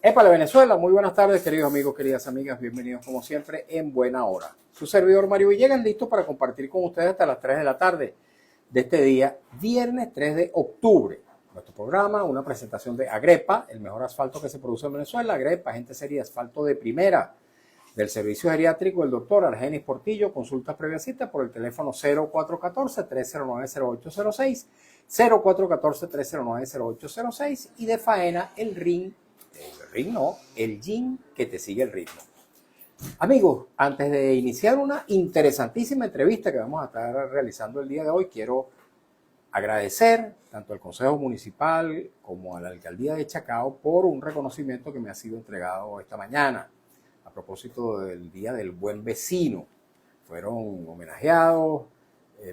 Épale Venezuela, muy buenas tardes queridos amigos, queridas amigas, bienvenidos como siempre en Buena Hora. Su servidor Mario Villegas listo para compartir con ustedes hasta las 3 de la tarde de este día, viernes 3 de octubre. Nuestro programa, una presentación de Agrepa, el mejor asfalto que se produce en Venezuela. Agrepa, gente seria, asfalto de primera. Del servicio geriátrico, el doctor Argenis Portillo, consultas previa cita por el teléfono 0414-309-0806, 0414-309-0806 y de faena el ring no, el gin que te sigue el ritmo. Amigos, antes de iniciar una interesantísima entrevista que vamos a estar realizando el día de hoy, quiero agradecer tanto al Consejo Municipal como a la Alcaldía de Chacao por un reconocimiento que me ha sido entregado esta mañana a propósito del Día del Buen Vecino. Fueron homenajeados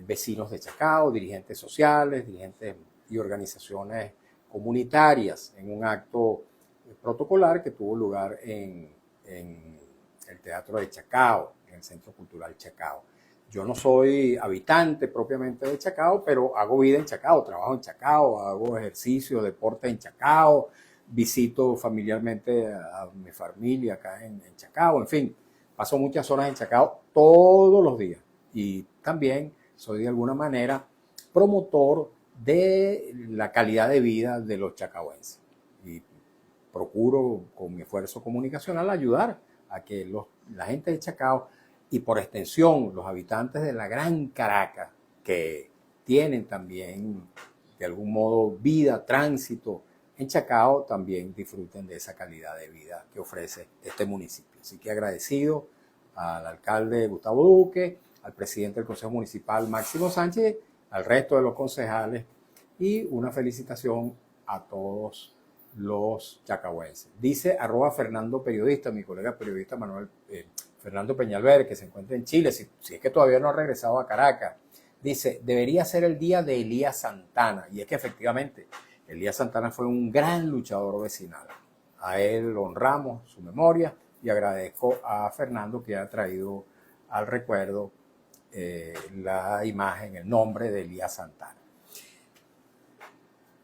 vecinos de Chacao, dirigentes sociales, dirigentes y organizaciones comunitarias en un acto protocolar que tuvo lugar en el Teatro de Chacao, en el Centro Cultural Chacao. Yo no soy habitante propiamente de Chacao, pero hago vida en Chacao, trabajo en Chacao, hago ejercicio, deporte en Chacao, visito familiarmente a mi familia acá en Chacao, en fin, paso muchas horas en Chacao todos los días y también soy de alguna manera promotor de la calidad de vida de los chacaoenses y procuro con mi esfuerzo comunicacional ayudar a que la gente de Chacao y por extensión los habitantes de la Gran Caracas que tienen también de algún modo vida, tránsito en Chacao, también disfruten de esa calidad de vida que ofrece este municipio. Así que agradecido al alcalde Gustavo Duque, al presidente del Consejo Municipal Máximo Sánchez, al resto de los concejales y una felicitación a todos los chacahuenses. Dice @Fernando Periodista, mi colega periodista Fernando Peñalver, que se encuentra en Chile, si es que todavía no ha regresado a Caracas, dice, debería ser el día de Elías Santana. Y es que efectivamente, Elías Santana fue un gran luchador vecinal. A él honramos su memoria y agradezco a Fernando que ha traído al recuerdo la imagen, el nombre de Elías Santana.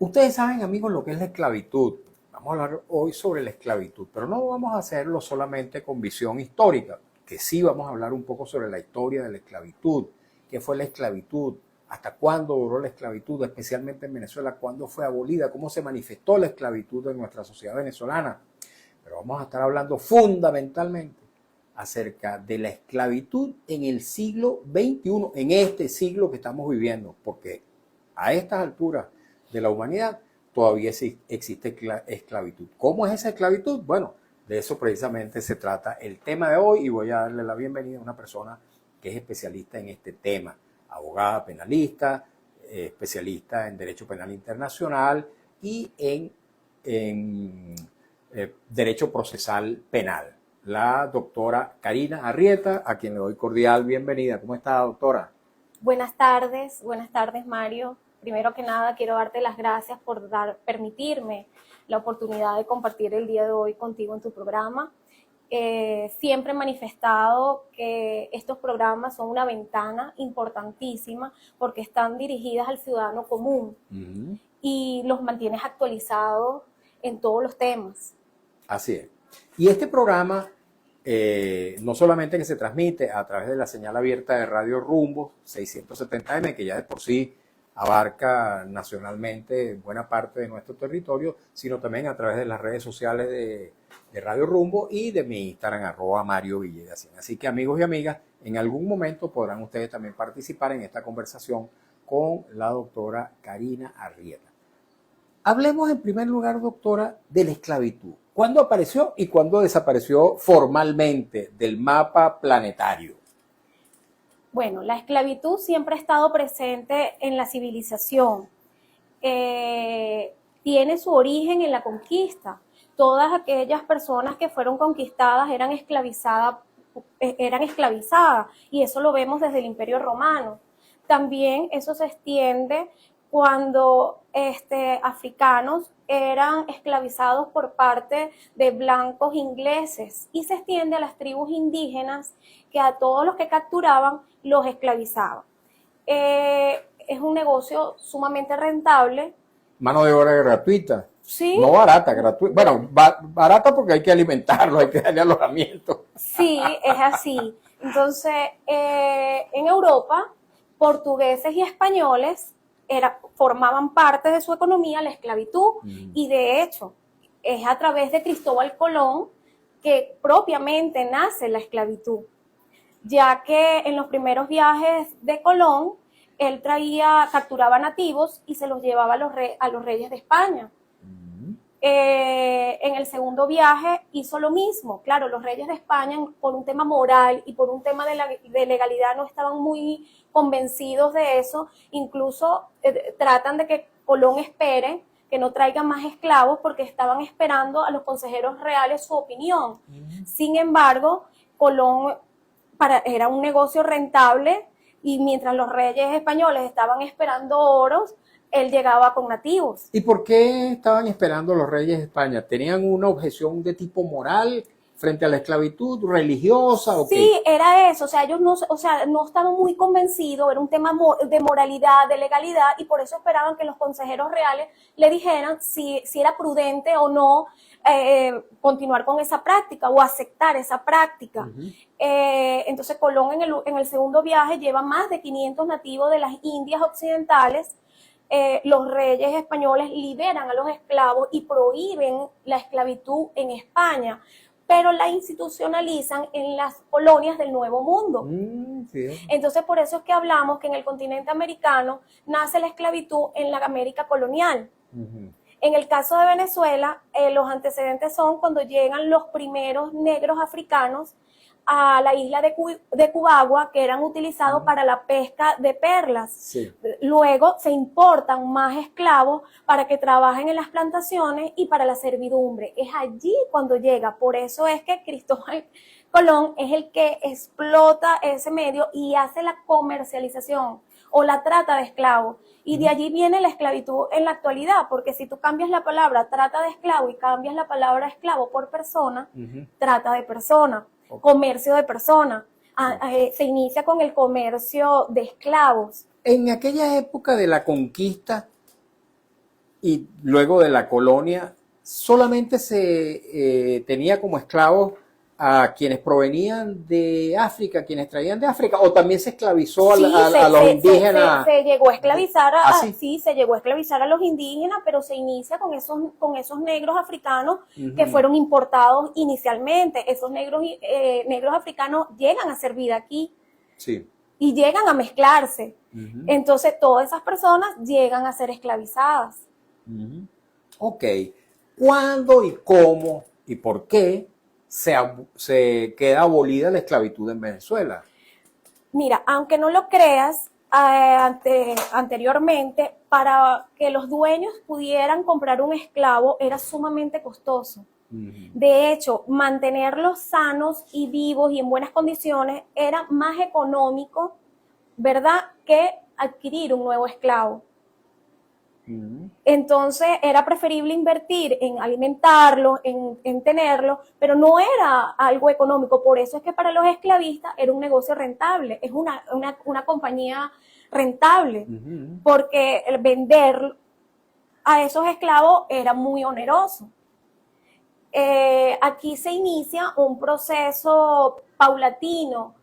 Ustedes saben, amigos, lo que es la esclavitud. Vamos a hablar hoy sobre la esclavitud, pero no vamos a hacerlo solamente con visión histórica, que sí vamos a hablar un poco sobre la historia de la esclavitud, qué fue la esclavitud, hasta cuándo duró la esclavitud, especialmente en Venezuela, cuándo fue abolida, cómo se manifestó la esclavitud en nuestra sociedad venezolana. Pero vamos a estar hablando fundamentalmente acerca de la esclavitud en el siglo XXI, en este siglo que estamos viviendo, porque a estas alturas de la humanidad todavía existe esclavitud. ¿Cómo es esa esclavitud? Bueno, de eso precisamente se trata el tema de hoy y voy a darle la bienvenida a una persona que es especialista en este tema, abogada penalista, especialista en Derecho Penal Internacional y en Derecho Procesal Penal, la doctora Karina Arrieta, a quien le doy cordial bienvenida. ¿Cómo está, doctora? Buenas tardes Mario. Primero que nada quiero darte las gracias por permitirme la oportunidad de compartir el día de hoy contigo en tu programa. Siempre he manifestado que estos programas son una ventana importantísima porque están dirigidas al ciudadano común y los mantienes actualizados en todos los temas. Así es. Y este programa no solamente que se transmite a través de la señal abierta de Radio Rumbo 670M, que ya de por sí abarca nacionalmente buena parte de nuestro territorio, sino también a través de las redes sociales de Radio Rumbo y de mi Instagram, @Mario Villegas. Así que amigos y amigas, en algún momento podrán ustedes también participar en esta conversación con la doctora Karina Arrieta. Hablemos en primer lugar, doctora, de la esclavitud. ¿Cuándo apareció y cuándo desapareció formalmente del mapa planetario? Bueno, la esclavitud siempre ha estado presente en la civilización. Tiene su origen en la conquista. Todas aquellas personas que fueron conquistadas eran esclavizadas y eso lo vemos desde el Imperio Romano. También eso se extiende cuando africanos eran esclavizados por parte de blancos ingleses y se extiende a las tribus indígenas que a todos los que capturaban los esclavizaban. Es un negocio sumamente rentable Mano de obra gratuita. Sí. No barata, gratuita. Bueno, barata porque hay que alimentarlo, hay que darle alojamiento. Sí, es así. Entonces, en Europa, portugueses y españoles formaban parte de su economía la esclavitud. Y de hecho, es a través de Cristóbal Colón que propiamente nace la esclavitud, ya que en los primeros viajes de Colón, él capturaba nativos y se los llevaba a los reyes de España. En el segundo viaje hizo lo mismo. Claro, los reyes de España, por un tema moral y por un tema de legalidad, no estaban muy convencidos de eso. Incluso tratan de que Colón espere, que no traigan más esclavos, porque estaban esperando a los consejeros reales su opinión. Sin embargo, Colón era un negocio rentable, y mientras los reyes españoles estaban esperando oros, él llegaba con nativos. ¿Y por qué estaban esperando los reyes de España? ¿Tenían una objeción de tipo moral frente a la esclavitud, religiosa o qué? Sí, era eso. O sea, ellos no estaban muy convencidos, era un tema de moralidad, de legalidad, y por eso esperaban que los consejeros reales le dijeran si era prudente o no continuar con esa práctica o aceptar esa práctica. Entonces Colón en el segundo viaje lleva más de 500 nativos de las Indias occidentales. Los reyes españoles liberan a los esclavos y prohíben la esclavitud en España, pero la institucionalizan en las colonias del Nuevo Mundo. Sí. Entonces, por eso es que hablamos que en el continente americano nace la esclavitud en la América colonial. En el caso de Venezuela, los antecedentes son cuando llegan los primeros negros africanos a la isla de Cubagua, que eran utilizados para la pesca de perlas. Sí. Luego se importan más esclavos para que trabajen en las plantaciones y para la servidumbre. Es allí cuando llega. Por eso es que Cristóbal Colón es el que explota ese medio y hace la comercialización o la trata de esclavos. Y de allí viene la esclavitud en la actualidad, porque si tú cambias la palabra trata de esclavo y cambias la palabra esclavo por persona, trata de persona. Comercio de personas. Se inicia con el comercio de esclavos. En aquella época de la conquista y luego de la colonia, solamente se tenía como esclavos a quienes provenían de África, quienes traían de África, o también se esclavizó a los indígenas. Se llegó a esclavizar se llegó a esclavizar a los indígenas, pero se inicia con esos negros africanos que fueron importados inicialmente. Esos negros africanos llegan a hacer vida aquí. Sí. Y llegan a mezclarse. Entonces todas esas personas llegan a ser esclavizadas. Ok. ¿Cuándo y cómo y por qué se queda abolida la esclavitud en Venezuela? Mira, aunque no lo creas, anteriormente, para que los dueños pudieran comprar un esclavo era sumamente costoso. De hecho, mantenerlos sanos y vivos y en buenas condiciones era más económico, ¿verdad?, que adquirir un nuevo esclavo. Entonces era preferible invertir en alimentarlo, en tenerlo, pero no era algo económico. Por eso es que para los esclavistas era un negocio rentable, es una compañía rentable, porque el vender a esos esclavos era muy oneroso. Aquí se inicia un proceso paulatino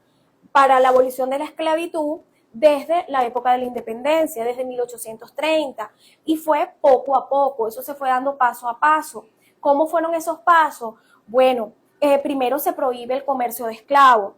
para la abolición de la esclavitud desde la época de la independencia, desde 1830, y fue poco a poco, eso se fue dando paso a paso. ¿Cómo fueron esos pasos? Bueno, primero se prohíbe el comercio de esclavos,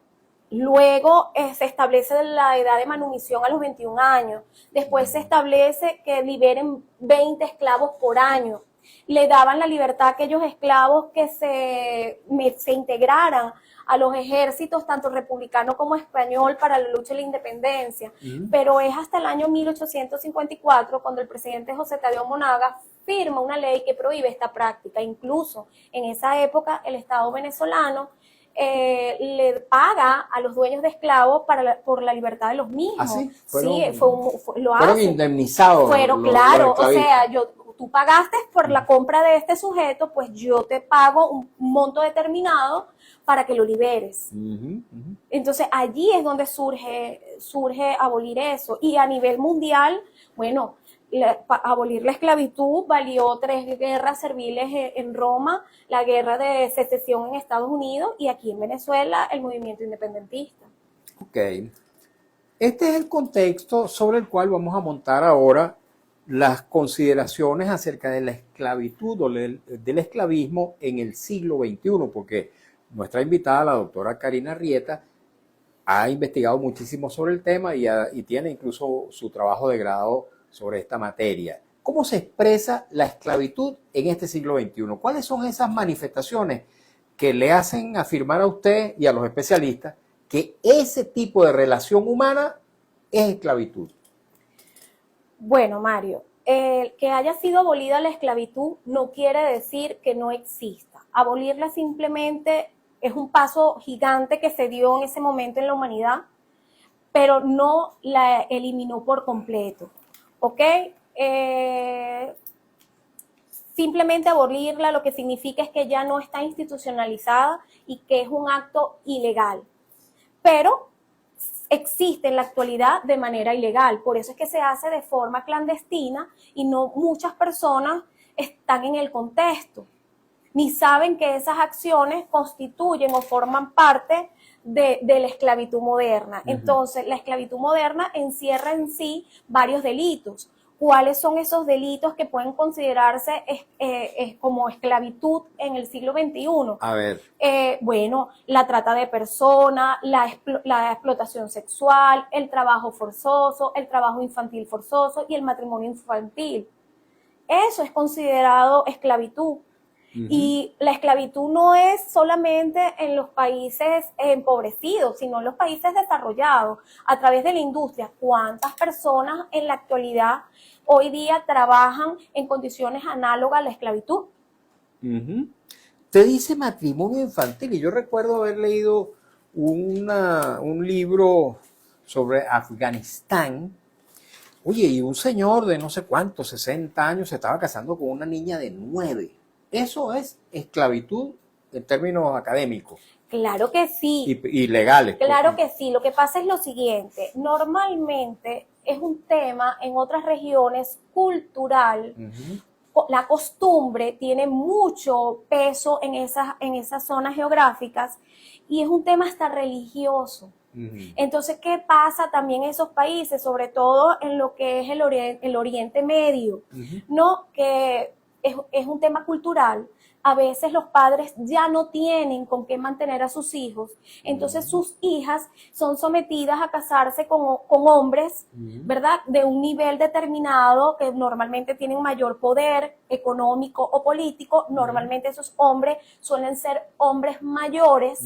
luego se establece la edad de manumisión a los 21 años, después se establece que liberen 20 esclavos por año, le daban la libertad a aquellos esclavos que se integraran a los ejércitos, tanto republicano como español, para la lucha de la independencia. Pero es hasta el año 1854 cuando el presidente José Tadeo Monagas firma una ley que prohíbe esta práctica. Incluso en esa época el Estado venezolano le paga a los dueños de esclavos por la libertad de los mismos. ¿Ah, sí? Fueron indemnizados. Claro, o sea, tú pagaste por la compra de este sujeto, pues yo te pago un monto determinado para que lo liberes. Entonces allí es donde surge abolir eso. Y a nivel mundial, bueno, abolir la esclavitud valió 3 guerras serviles en Roma, la guerra de secesión en Estados Unidos y aquí en Venezuela el movimiento independentista. Ok. Este es el contexto sobre el cual vamos a montar ahora las consideraciones acerca de la esclavitud o del esclavismo en el siglo XXI, porque nuestra invitada, la doctora Karina Arrieta, ha investigado muchísimo sobre el tema y tiene incluso su trabajo de grado sobre esta materia. ¿Cómo se expresa la esclavitud en este siglo XXI? ¿Cuáles son esas manifestaciones que le hacen afirmar a usted y a los especialistas que ese tipo de relación humana es esclavitud? Bueno, Mario, que haya sido abolida la esclavitud no quiere decir que no exista. Abolirla simplemente es un paso gigante que se dio en ese momento en la humanidad, pero no la eliminó por completo. ¿Ok? Simplemente abolirla lo que significa es que ya no está institucionalizada y que es un acto ilegal. Pero existe en la actualidad de manera ilegal. Por eso es que se hace de forma clandestina y no muchas personas están en el contexto, ni saben que esas acciones constituyen o forman parte de la esclavitud moderna. Entonces, la esclavitud moderna encierra en sí varios delitos. ¿Cuáles son esos delitos que pueden considerarse como esclavitud en el siglo XXI? A ver. Bueno, la trata de personas, la explotación sexual, el trabajo forzoso, el trabajo infantil forzoso y el matrimonio infantil. Eso es considerado esclavitud. Y la esclavitud no es solamente en los países empobrecidos, sino en los países desarrollados, a través de la industria. ¿Cuántas personas en la actualidad hoy día trabajan en condiciones análogas a la esclavitud? Te dice matrimonio infantil y yo recuerdo haber leído un libro sobre Afganistán. Oye, y un señor de no sé cuántos, 60 años, se estaba casando con una niña de 9. Eso es esclavitud en términos académicos. Claro que sí. Y legales. Claro que sí. Lo que pasa es lo siguiente. Normalmente es un tema en otras regiones cultural. La costumbre tiene mucho peso en esas zonas geográficas y es un tema hasta religioso. Entonces, ¿qué pasa también en esos países? Sobre todo en lo que es el Oriente Medio, ¿no? Que es un tema cultural. A veces los padres ya no tienen con qué mantener a sus hijos, entonces sus hijas son sometidas a casarse con hombres, ¿verdad? De un nivel determinado, que normalmente tienen mayor poder económico o político. Normalmente esos hombres suelen ser hombres mayores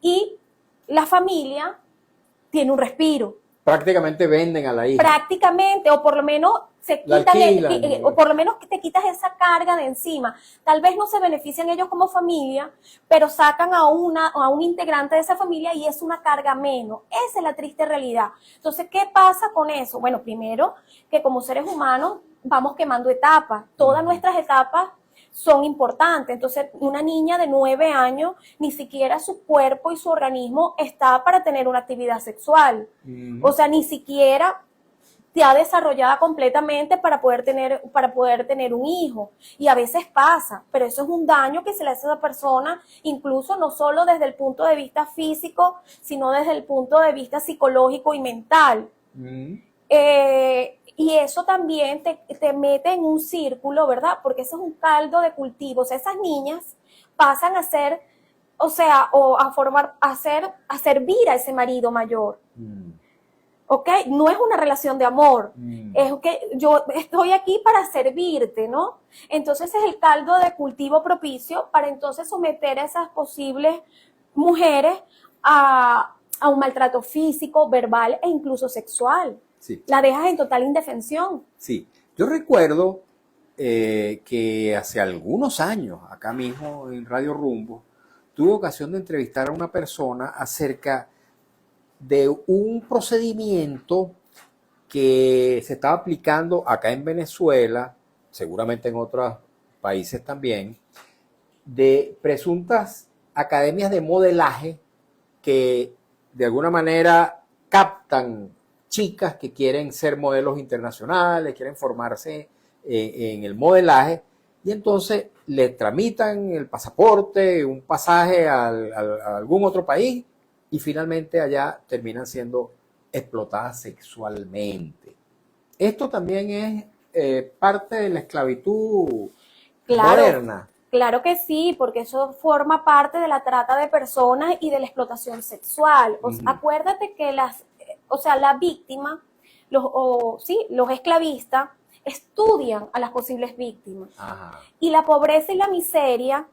y la familia tiene un respiro. Prácticamente venden a la hija. Prácticamente, o por lo menos o por lo menos te quitas esa carga de encima. Tal vez no se benefician ellos como familia, pero sacan a un integrante de esa familia y es una carga menos. Esa es la triste realidad. Entonces, ¿qué pasa con eso? Bueno, primero, que como seres humanos vamos quemando etapas. Todas nuestras etapas son importantes. Entonces, una niña de 9 años, ni siquiera su cuerpo y su organismo está para tener una actividad sexual. O sea, ni siquiera está desarrollada completamente para poder tener un hijo. Y a veces pasa, pero eso es un daño que se le hace a esa persona, incluso no solo desde el punto de vista físico, sino desde el punto de vista psicológico y mental. Y eso también te mete en un círculo, ¿verdad? Porque eso es un caldo de cultivo. O sea, esas niñas pasan a ser, a servir a ese marido mayor. ¿Ok? No es una relación de amor. Es que yo estoy aquí para servirte, ¿no? Entonces es el caldo de cultivo propicio para entonces someter a esas posibles mujeres a un maltrato físico, verbal e incluso sexual. Sí. La dejas en total indefensión. Sí. Yo recuerdo que hace algunos años, acá mismo en Radio Rumbo, tuve ocasión de entrevistar a una persona acerca de un procedimiento que se estaba aplicando acá en Venezuela, seguramente en otros países también, de presuntas academias de modelaje que de alguna manera captan chicas que quieren ser modelos internacionales, quieren formarse en el modelaje, y entonces le tramitan el pasaporte, un pasaje a algún otro país, y finalmente allá terminan siendo explotadas sexualmente. Esto también es parte de la esclavitud Claro, moderna. claro que sí, porque eso forma parte de la trata de personas y de la explotación sexual. Acuérdate que la víctima, los esclavistas, estudian a las posibles víctimas. Ajá. Y la pobreza y la miseria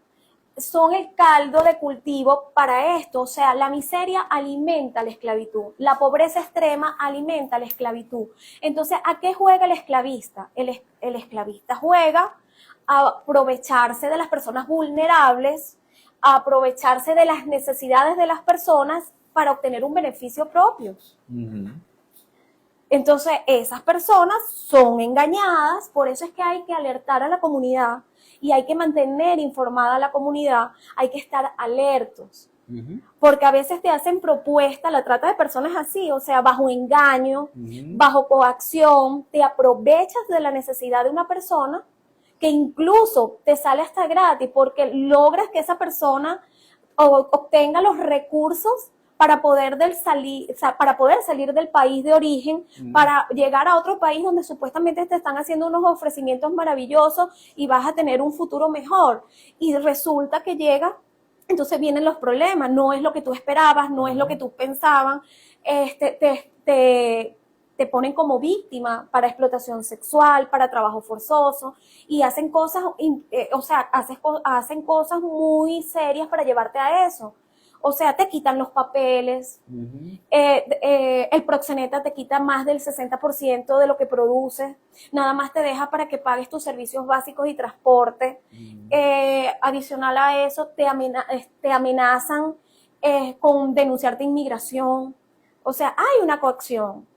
son el caldo de cultivo para esto. O sea, la miseria alimenta la esclavitud, la pobreza extrema alimenta la esclavitud. Entonces, ¿a qué juega el esclavista? El esclavista juega a aprovecharse de las personas vulnerables, a aprovecharse de las necesidades de las personas para obtener un beneficio propio. Entonces, esas personas son engañadas, por eso es que hay que alertar a la comunidad y hay que mantener informada a la comunidad, hay que estar alertos. Porque a veces te hacen propuesta, la trata de personas así, o sea, bajo engaño, bajo coacción, te aprovechas de la necesidad de una persona que incluso te sale hasta gratis porque logras que esa persona obtenga los recursos para poder salir del país de origen, para llegar a otro país donde supuestamente te están haciendo unos ofrecimientos maravillosos y vas a tener un futuro mejor. Y resulta que llega, entonces vienen los problemas, no es lo que tú esperabas, no es lo que tú pensabas, te ponen como víctima para explotación sexual, para trabajo forzoso y hacen cosas, hacen cosas muy serias para llevarte a eso. O sea, te quitan los papeles, el proxeneta te quita más del 60% de lo que produces, nada más te deja para que pagues tus servicios básicos y transporte. Adicional a eso, te amenazan con denunciarte inmigración. O sea, hay una coacción.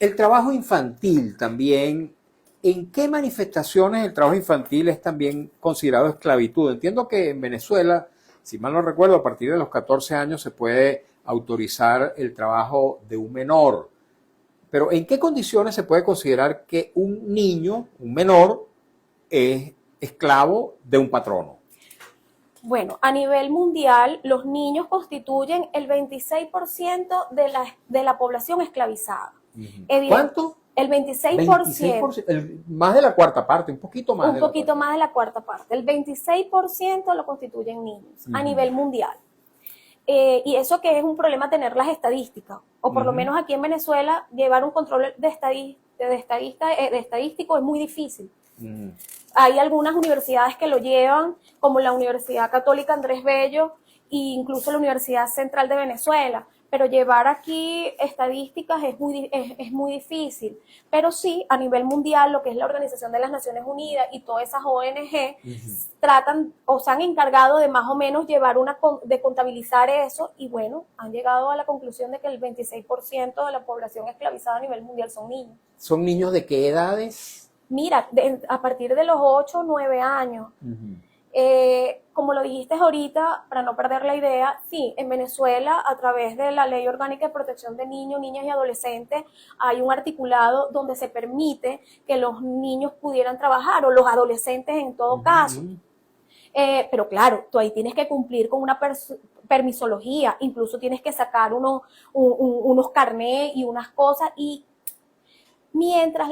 El trabajo infantil también, ¿en qué manifestaciones el trabajo infantil es también considerado esclavitud? Entiendo que en Venezuela, si mal no recuerdo, a partir de los 14 años se puede autorizar el trabajo de un menor. Pero ¿en qué condiciones se puede considerar que un niño, un menor, es esclavo de un patrono? Bueno, a nivel mundial, los niños constituyen el 26% de la población esclavizada. ¿Cuánto? El 26%. Más de la cuarta parte, un poquito más. Un poquito más de la cuarta parte. El 26% lo constituyen niños a nivel mundial. Y eso que es un problema tener las estadísticas, o por lo menos aquí en Venezuela, llevar un control estadístico es muy difícil. Hay algunas universidades que lo llevan, como la Universidad Católica Andrés Bello e incluso la Universidad Central de Venezuela, pero llevar aquí estadísticas es muy difícil. Pero sí, a nivel mundial, lo que es la Organización de las Naciones Unidas y todas esas ONG tratan o se han encargado de más o menos de contabilizar eso y bueno, han llegado a la conclusión de que el 26% de la población esclavizada a nivel mundial son niños. ¿Son niños de qué edades? Mira, a partir de los 8 o 9 años. Como lo dijiste ahorita, para no perder la idea, sí, en Venezuela, a través de la Ley Orgánica de Protección de Niños, Niñas y Adolescentes, hay un articulado donde se permite que los niños pudieran trabajar, o los adolescentes en todo caso. Pero claro, tú ahí tienes que cumplir con una permisología, incluso tienes que sacar unos carnés y unas cosas, y mientras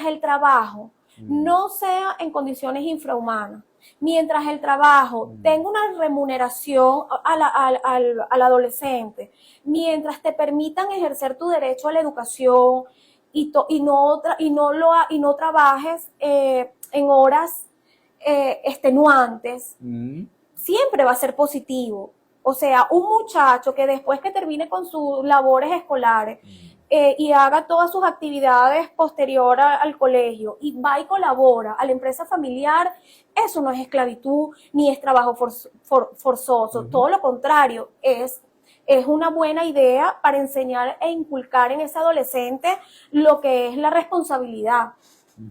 el trabajo no sea en condiciones infrahumanas, mientras el trabajo tenga una remuneración al adolescente, mientras te permitan ejercer tu derecho a la educación y no trabajes en horas extenuantes, siempre va a ser positivo. O sea, un muchacho que después que termine con sus labores escolares y haga todas sus actividades posterior al colegio y va y colabora a la empresa familiar, eso no es esclavitud ni es trabajo forzoso. Todo lo contrario, es una buena idea para enseñar e inculcar en ese adolescente lo que es la responsabilidad.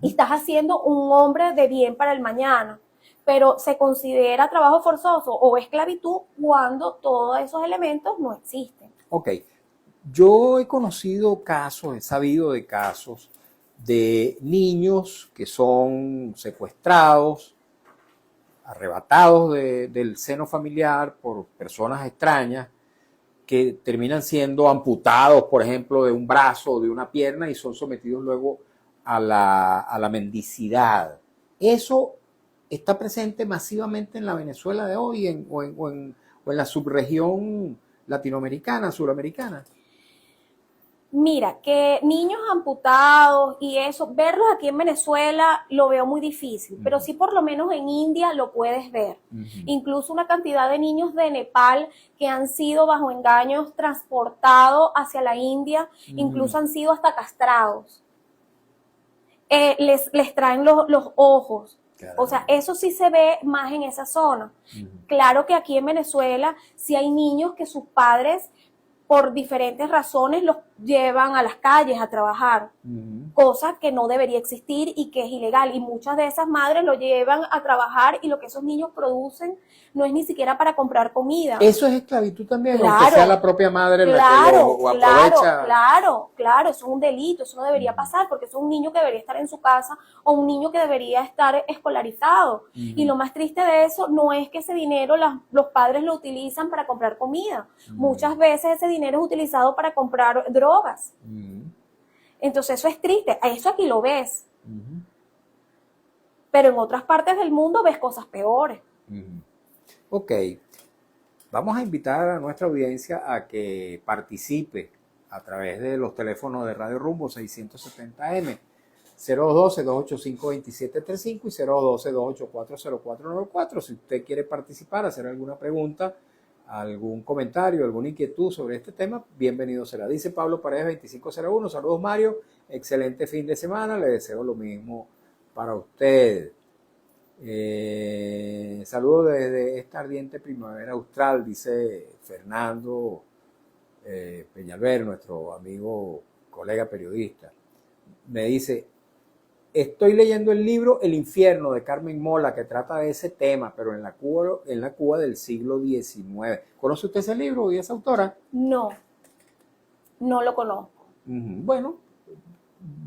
Y estás haciendo un hombre de bien para el mañana. Pero se considera trabajo forzoso o esclavitud cuando todos esos elementos no existen. Ok. Yo he conocido casos, he sabido de casos de niños que son secuestrados, arrebatados del seno familiar por personas extrañas que terminan siendo amputados, por ejemplo, de un brazo o de una pierna y son sometidos luego a la mendicidad. Eso está presente masivamente en la Venezuela de hoy o en la subregión latinoamericana, suramericana. Mira, que niños amputados y eso, verlos aquí en Venezuela lo veo muy difícil, pero sí por lo menos en India lo puedes ver. Incluso una cantidad de niños de Nepal que han sido bajo engaños transportados hacia la India, incluso han sido hasta castrados. Les traen los ojos. Caramba. O sea, eso sí se ve más en esa zona. Claro que aquí en Venezuela sí hay niños que sus padres por diferentes razones los llevan a las calles a trabajar, cosa que no debería existir y que es ilegal. Y muchas de esas madres lo llevan a trabajar y lo que esos niños producen no es ni siquiera para comprar comida. Eso es esclavitud también, Claro, aunque sea la propia madre la que lo aprovecha. Claro, eso es un delito, eso no debería pasar porque eso es un niño que debería estar en su casa o un niño que debería estar escolarizado. Y lo más triste de eso no es que ese dinero los padres lo utilizan para comprar comida. Muchas veces ese dinero es utilizado para comprar drogas. Entonces eso es triste, eso aquí lo ves. Pero en otras partes del mundo ves cosas peores. Ok, vamos a invitar a nuestra audiencia a que participe a través de los teléfonos de Radio Rumbo 670M, 012-285-2735 y 012-284-0494. Si usted quiere participar, hacer alguna pregunta, algún comentario, alguna inquietud sobre este tema, bienvenido será. Dice Pablo Paredes 2501, saludos Mario, excelente fin de semana, le deseo lo mismo para usted. Saludos desde esta ardiente primavera austral, dice Fernando Peñalver, nuestro amigo, colega periodista. Me dice, estoy leyendo el libro El infierno de Carmen Mola, que trata de ese tema, pero en la Cuba del siglo XIX. ¿Conoce usted ese libro y esa autora? No lo conozco. Bueno,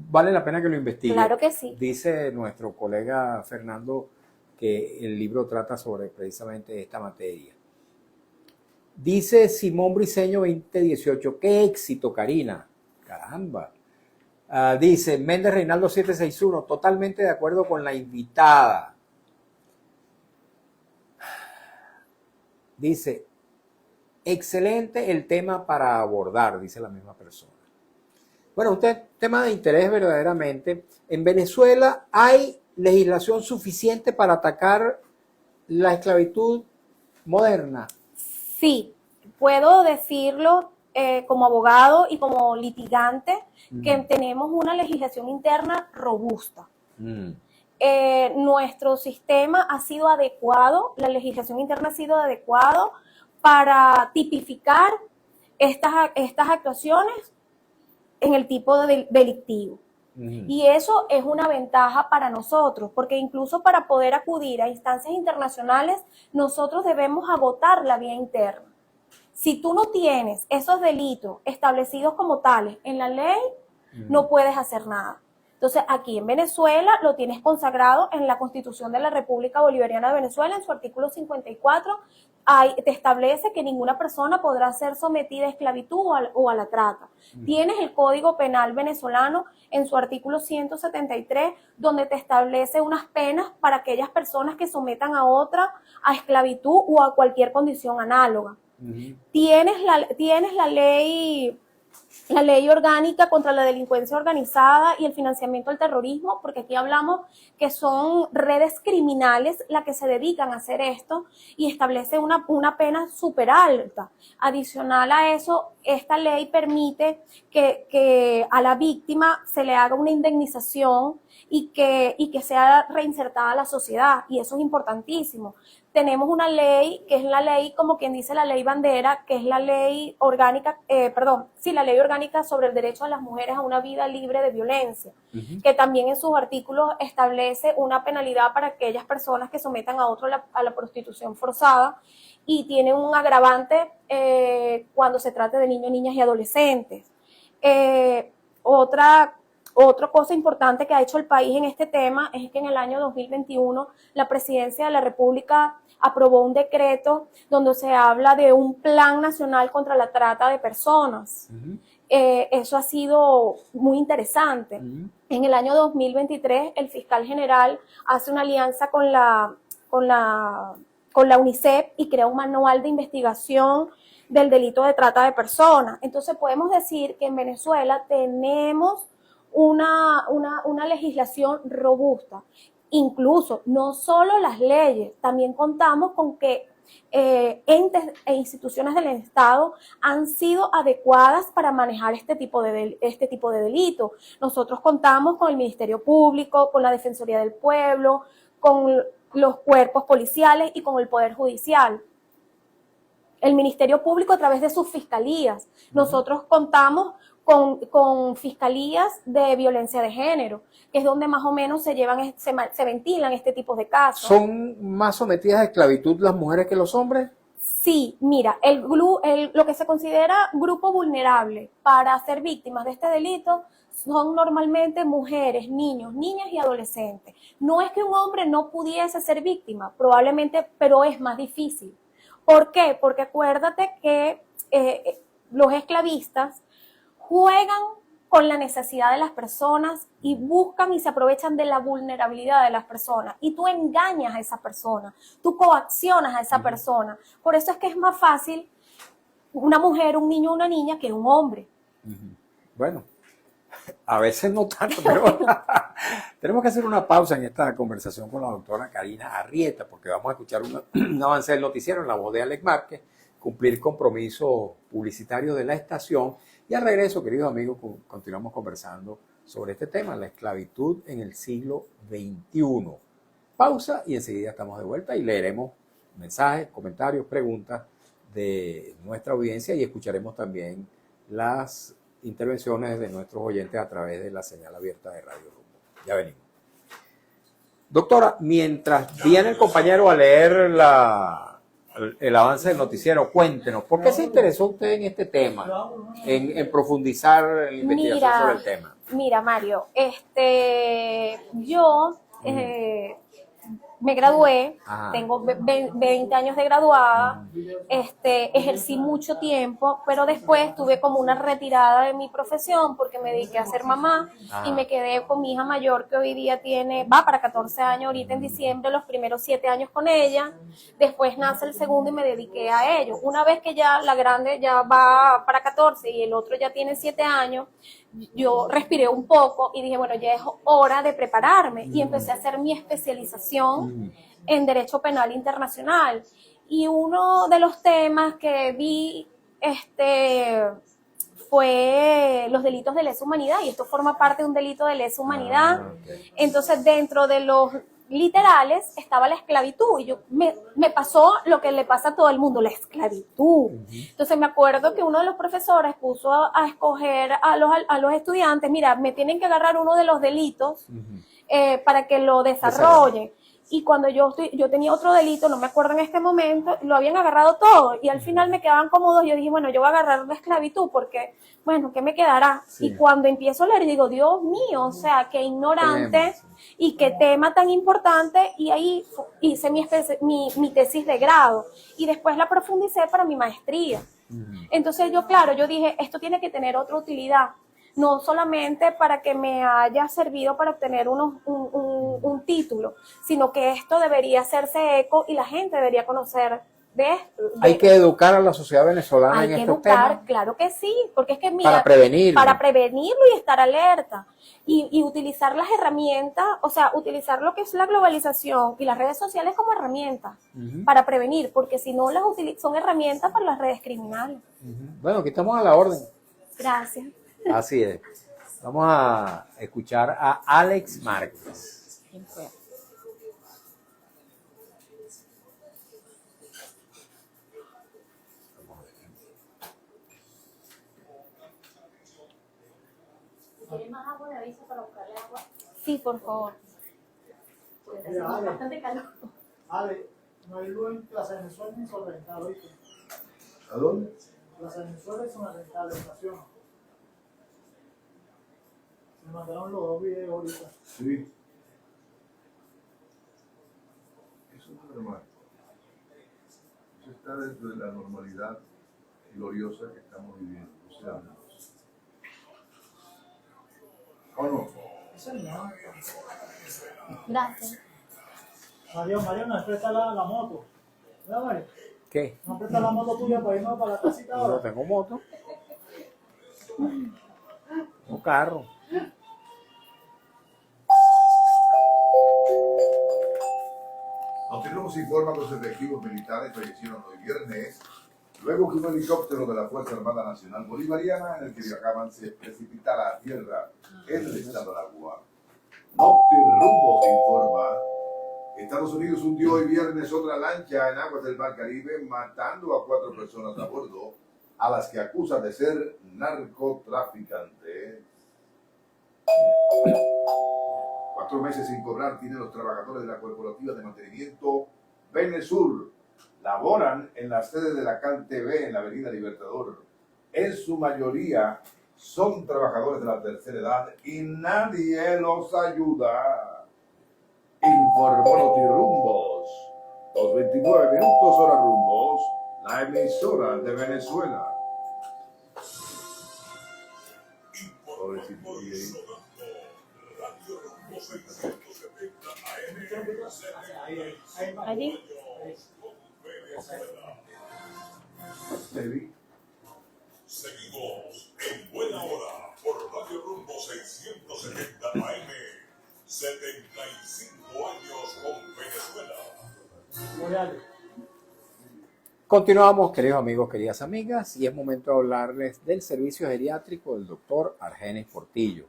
vale la pena que lo investigue. Claro que sí. Dice nuestro colega Fernando que el libro trata sobre precisamente esta materia. Dice Simón Briceño 2018, qué éxito, Karina. Caramba. Dice Méndez Reinaldo 761, totalmente de acuerdo con la invitada. Dice, excelente el tema para abordar, dice la misma persona. Bueno, tema de interés verdaderamente. En Venezuela hay legislación suficiente para atacar la esclavitud moderna. Sí, puedo decirlo como abogado y como litigante que tenemos una legislación interna robusta. Nuestro sistema ha sido adecuado, la legislación interna ha sido adecuado para tipificar estas actuaciones en el tipo delictivo. Y eso es una ventaja para nosotros, porque incluso para poder acudir a instancias internacionales, nosotros debemos agotar la vía interna. Si tú no tienes esos delitos establecidos como tales en la ley, no puedes hacer nada. Entonces, aquí en Venezuela lo tienes consagrado en la Constitución de la República Bolivariana de Venezuela, en su artículo 54, te establece que ninguna persona podrá ser sometida a esclavitud o a la trata. Tienes el Código Penal venezolano en su artículo 173, donde te establece unas penas para aquellas personas que sometan a otra a esclavitud o a cualquier condición análoga. Tienes la ley orgánica contra la delincuencia organizada y el financiamiento al terrorismo, porque aquí hablamos que son redes criminales las que se dedican a hacer esto y establece una pena súper alta. Adicional a eso, esta ley permite que a la víctima se le haga una indemnización y que sea reinsertada a la sociedad, y eso es importantísimo. tenemos una ley, que es la ley, como quien dice, la ley bandera, que es la ley orgánica, la ley orgánica sobre el derecho de las mujeres a una vida libre de violencia, que también en sus artículos establece una penalidad para aquellas personas que sometan a otro a la prostitución forzada, y tiene un agravante cuando se trate de niños, niñas y adolescentes. Otra cosa importante que ha hecho el país en este tema es que en el año 2021 la Presidencia de la República aprobó un decreto donde se habla de un plan nacional contra la trata de personas. Eso ha sido muy interesante. En el año 2023 el fiscal general hace una alianza con la UNICEF y crea un manual de investigación del delito de trata de personas. Entonces podemos decir que en Venezuela tenemos una legislación robusta. Incluso, no solo las leyes, también contamos con que entes e instituciones del Estado han sido adecuadas para manejar este tipo de delito. Nosotros contamos con el Ministerio Público, con la Defensoría del Pueblo, con los cuerpos policiales y con el Poder Judicial. El Ministerio Público a través de sus fiscalías. Nosotros contamos con fiscalías de violencia de género, que es donde más o menos se ventilan este tipo de casos. ¿Son más sometidas a esclavitud las mujeres que los hombres? Sí, mira, lo que se considera grupo vulnerable para ser víctimas de este delito son normalmente mujeres, niños, niñas y adolescentes. No es que un hombre no pudiese ser víctima, probablemente, pero es más difícil. ¿Por qué? Porque acuérdate que los esclavistas juegan con la necesidad de las personas y buscan y se aprovechan de la vulnerabilidad de las personas. Y tú engañas a esa persona, tú coaccionas a esa persona. Por eso es que es más fácil una mujer, un niño, una niña que un hombre. Bueno, a veces no tanto, pero tenemos que hacer una pausa en esta conversación con la doctora Karina Arrieta, porque vamos a escuchar un avance del noticiero en la voz de Alex Márquez, cumplir compromiso publicitario de la estación, y al regreso, queridos amigos, continuamos conversando sobre este tema, la esclavitud en el siglo XXI. Pausa y enseguida estamos de vuelta y leeremos mensajes, comentarios, preguntas de nuestra audiencia y escucharemos también las intervenciones de nuestros oyentes a través de la señal abierta de Radio Rumbo. Ya venimos. Doctora, mientras viene el compañero a leer el avance del noticiero, cuéntenos, ¿por qué se interesó usted en este tema, en profundizar en la investigación sobre el tema? Mira, Mario, yo me gradué, tengo 20 años de graduada, ejercí mucho tiempo, pero después tuve como una retirada de mi profesión porque me dediqué a ser mamá y me quedé con mi hija mayor que hoy día va para 14 años, ahorita en diciembre, los primeros 7 años con ella, después nace el segundo y me dediqué a ello. Una vez que ya la grande ya va para 14 y el otro ya tiene 7 años, yo respiré un poco y dije, bueno, ya es hora de prepararme y empecé a hacer mi especialización en Derecho Penal Internacional. Y uno de los temas que vi fue los delitos de lesa humanidad, y esto forma parte de un delito de lesa humanidad. Entonces, dentro de los literales estaba la esclavitud, y me pasó lo que le pasa a todo el mundo, la esclavitud. Entonces me acuerdo que uno de los profesores puso a escoger a los estudiantes, mira, me tienen que agarrar uno de los delitos para que lo desarrollen. Y cuando yo tenía otro delito, no me acuerdo en este momento, lo habían agarrado todo y al final me quedaban como dos. Yo dije, bueno, yo voy a agarrar la esclavitud porque, bueno, ¿qué me quedará? Sí. Y cuando empiezo a leer, digo, Dios mío, o sea, qué ignorante y qué tema tan importante. Y ahí hice mi tesis de grado y después la profundicé para mi maestría. Entonces yo dije, esto tiene que tener otra utilidad. No solamente para que me haya servido para obtener un título, sino que esto debería hacerse eco y la gente debería conocer de esto. Hay que educar a la sociedad venezolana en estos temas. Hay que educar, claro que sí, porque es que mira, para prevenirlo y estar alerta y utilizar las herramientas, o sea, utilizar lo que es la globalización y las redes sociales como herramientas para prevenir, porque si no son herramientas para las redes criminales. Bueno, aquí estamos a la orden. Gracias. Así es. Vamos a escuchar a Alex Márquez. aviso para buscarle agua? Sí, por favor. Porque hace bastante calor. Ale, no hay luz en Plaza Venezuela ni Solvental, ¿oíste? ¿A dónde? Plaza Venezuela es una estación. Me mandaron los dos videos ahorita. Sí. Eso no es normal. Eso está dentro de la normalidad gloriosa que estamos viviendo. O sea, ¿o no? Eso no. Gracias. Mario, nos presta la moto. ¿Verdad, Mario? ¿Qué? ¿Nos presta la moto tuya para irnos para la casita Yo no ahora? tengo moto. No carro. Antiluego se informa que los efectivos militares fallecieron hoy viernes, luego que un helicóptero de la Fuerza Armada Nacional Bolivariana en el que viajaban se precipitara a tierra en el estado de Aragua. Noctirrumbo se informa. Estados Unidos hundió hoy viernes otra lancha en aguas del Mar Caribe, matando a 4 personas a bordo, a las que acusa de ser narcotraficantes. 4 meses sin cobrar tienen los trabajadores de la Corporativa de Mantenimiento Venesur. Laboran en la sede de la CanTV en la Avenida Libertador. En su mayoría son trabajadores de la tercera edad y nadie los ayuda. Informó Notirumbos. 2:29 minutos, hora Rumbos, la emisora de Venezuela. Pobrecito, y ahí. Allí. Te vi. Seguimos en Buena Hora por Radio Rumbo 670 AM. 75 años con Venezuela. Voy, Ale. Continuamos, queridos amigos, queridas amigas, y es momento de hablarles del servicio geriátrico del doctor Argenis Portillo.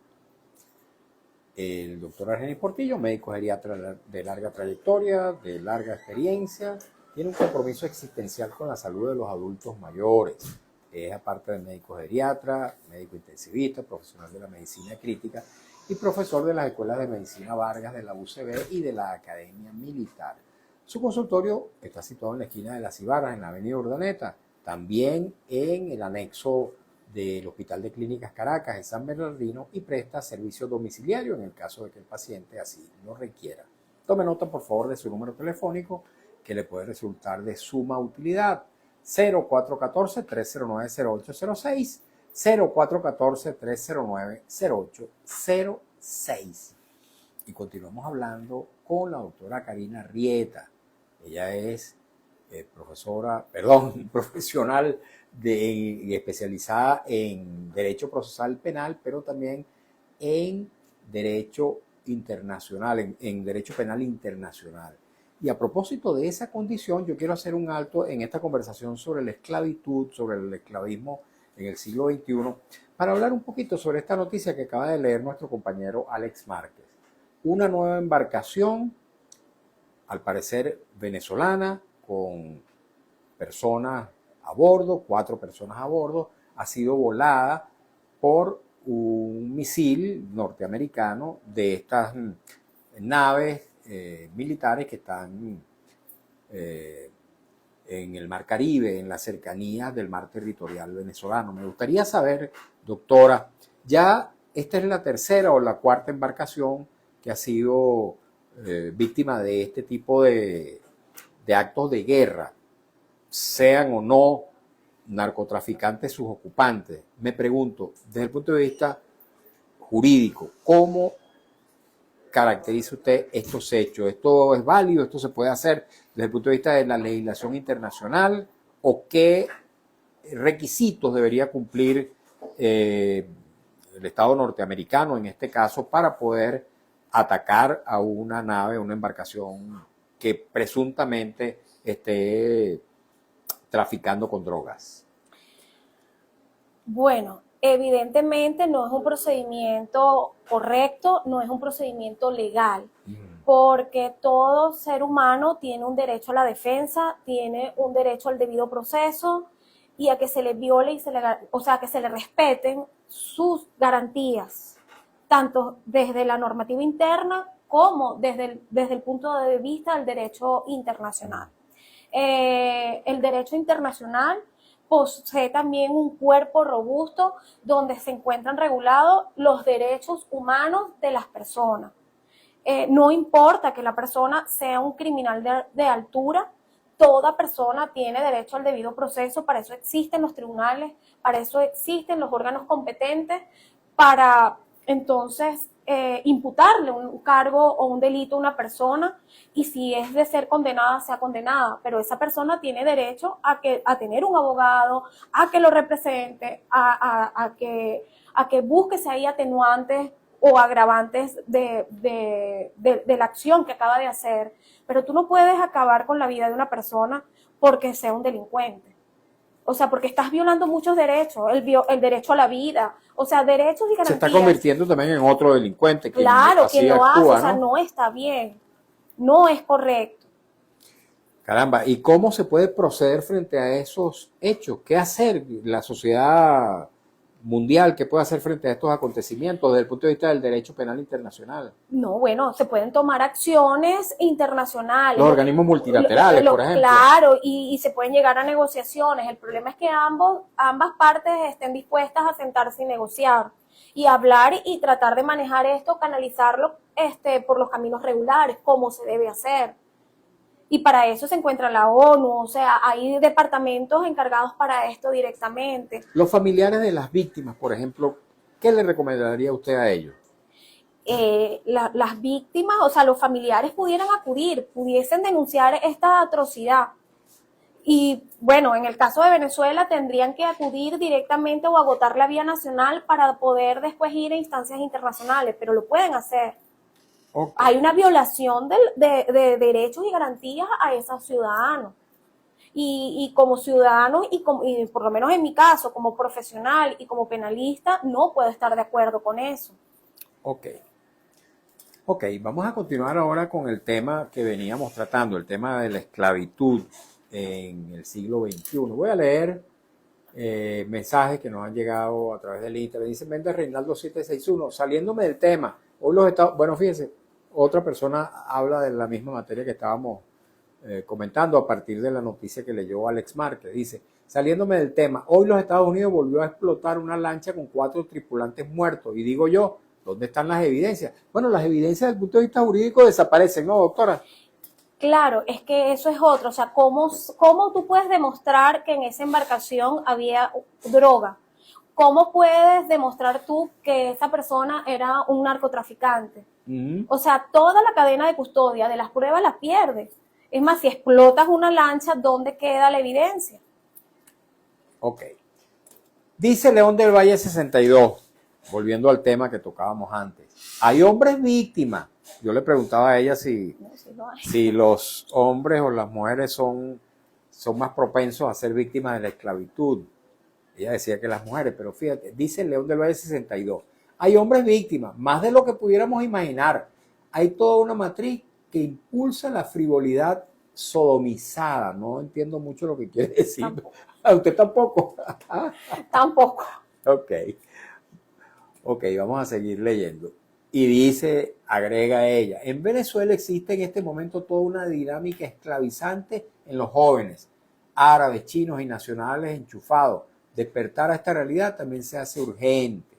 El doctor Argenis Portillo, médico geriatra de larga trayectoria, de larga experiencia, tiene un compromiso existencial con la salud de los adultos mayores. Es, aparte de médico geriatra, médico intensivista, profesional de la medicina crítica y profesor de las escuelas de medicina Vargas de la UCB y de la Academia Militar. Su consultorio está situado en la esquina de Las Ibarras, en la avenida Urdaneta, también en el anexo del Hospital de Clínicas Caracas, en San Bernardino, y presta servicio domiciliario en el caso de que el paciente así lo requiera. Tome nota, por favor, de su número telefónico, que le puede resultar de suma utilidad. 0414-309-0806, 0414-309-0806. Y continuamos hablando con la doctora Karina Rieta. Ella es profesional especializada en Derecho Procesal Penal, pero también en Derecho Internacional, en Derecho Penal Internacional. Y a propósito de esa condición, yo quiero hacer un alto en esta conversación sobre la esclavitud, sobre el esclavismo en el siglo XXI, para hablar un poquito sobre esta noticia que acaba de leer nuestro compañero Alex Márquez. Una nueva embarcación, al parecer venezolana, con personas a bordo, 4 personas a bordo, ha sido volada por un misil norteamericano de estas naves militares que están en el Mar Caribe, en las cercanías del mar territorial venezolano. Me gustaría saber, doctora, ya esta es la tercera o la cuarta embarcación que ha sido víctima de este tipo de actos de guerra, sean o no narcotraficantes sus ocupantes. Me pregunto, desde el punto de vista jurídico, ¿cómo caracteriza usted estos hechos? ¿Esto es válido? ¿Esto se puede hacer desde el punto de vista de la legislación internacional? ¿O qué requisitos debería cumplir el Estado norteamericano, en este caso, para poder atacar a una nave, una embarcación que presuntamente esté traficando con drogas? Bueno, evidentemente no es un procedimiento correcto, no es un procedimiento legal, porque todo ser humano tiene un derecho a la defensa, tiene un derecho al debido proceso y a que se le viole y que se le respeten sus garantías. tanto desde la normativa interna como desde el punto de vista del derecho internacional. El derecho internacional posee también un cuerpo robusto donde se encuentran regulados los derechos humanos de las personas. No importa que la persona sea un criminal de altura, toda persona tiene derecho al debido proceso, para eso existen los tribunales, para eso existen los órganos competentes, para entonces imputarle un cargo o un delito a una persona, y si es de ser condenada, sea condenada, pero esa persona tiene derecho a tener un abogado, a que lo represente, a que busque si hay atenuantes o agravantes de la acción que acaba de hacer. Pero tú no puedes acabar con la vida de una persona porque sea un delincuente. O sea, porque estás violando muchos derechos, el derecho a la vida, o sea, derechos y garantías. Se está convirtiendo también en otro delincuente. Claro, que lo hace, actúa, o sea, no está bien, no es correcto. Caramba, ¿y cómo se puede proceder frente a esos hechos? ¿Qué hacer la sociedad mundial? ¿Qué puede hacer frente a estos acontecimientos desde el punto de vista del derecho penal internacional? No, bueno, se pueden tomar acciones internacionales. Los organismos multilaterales, por ejemplo. Claro, y se pueden llegar a negociaciones. El problema es que ambas partes estén dispuestas a sentarse y negociar y hablar y tratar de manejar esto, canalizarlo por los caminos regulares, como se debe hacer. Y para eso se encuentra la ONU, o sea, hay departamentos encargados para esto directamente. Los familiares de las víctimas, por ejemplo, ¿qué le recomendaría usted a ellos? Las víctimas, o sea, los familiares pudieran acudir, pudiesen denunciar esta atrocidad. Y bueno, en el caso de Venezuela tendrían que acudir directamente o agotar la vía nacional para poder después ir a instancias internacionales, pero lo pueden hacer. Okay. Hay una violación de derechos y garantías a esos ciudadanos. Y como ciudadano, y por lo menos en mi caso, como profesional y como penalista, no puedo estar de acuerdo con eso. Ok, vamos a continuar ahora con el tema que veníamos tratando, el tema de la esclavitud en el siglo XXI. Voy a leer mensajes que nos han llegado a través del Internet. Dice Méndez Reinaldo 761, saliéndome del tema, hoy los Estados... Bueno, fíjense, otra persona habla de la misma materia que estábamos comentando a partir de la noticia que leyó Alex Márquez. Dice, saliéndome del tema, hoy los Estados Unidos volvió a explotar una lancha con 4 tripulantes muertos. Y digo yo, ¿dónde están las evidencias? Bueno, las evidencias desde el punto de vista jurídico desaparecen, ¿no, doctora? Claro, es que eso es otro. O sea, ¿cómo tú puedes demostrar que en esa embarcación había droga? ¿Cómo puedes demostrar tú que esa persona era un narcotraficante? O sea, toda la cadena de custodia de las pruebas la pierdes. Es más, si explotas una lancha, ¿dónde queda la evidencia? Ok. Dice León del Valle 62, volviendo al tema que tocábamos antes. Hay hombres víctimas. Yo le preguntaba a ella si los hombres o las mujeres son más propensos a ser víctimas de la esclavitud. Ella decía que las mujeres, pero fíjate, dice León del Valle 62. Hay hombres víctimas, más de lo que pudiéramos imaginar. Hay toda una matriz que impulsa la frivolidad sodomizada. No entiendo mucho lo que quiere decir. Tampoco. ¿A usted tampoco? Tampoco. Ok, vamos a seguir leyendo. Y dice, agrega ella, en Venezuela existe en este momento toda una dinámica esclavizante en los jóvenes, árabes, chinos y nacionales enchufados. Despertar a esta realidad también se hace urgente.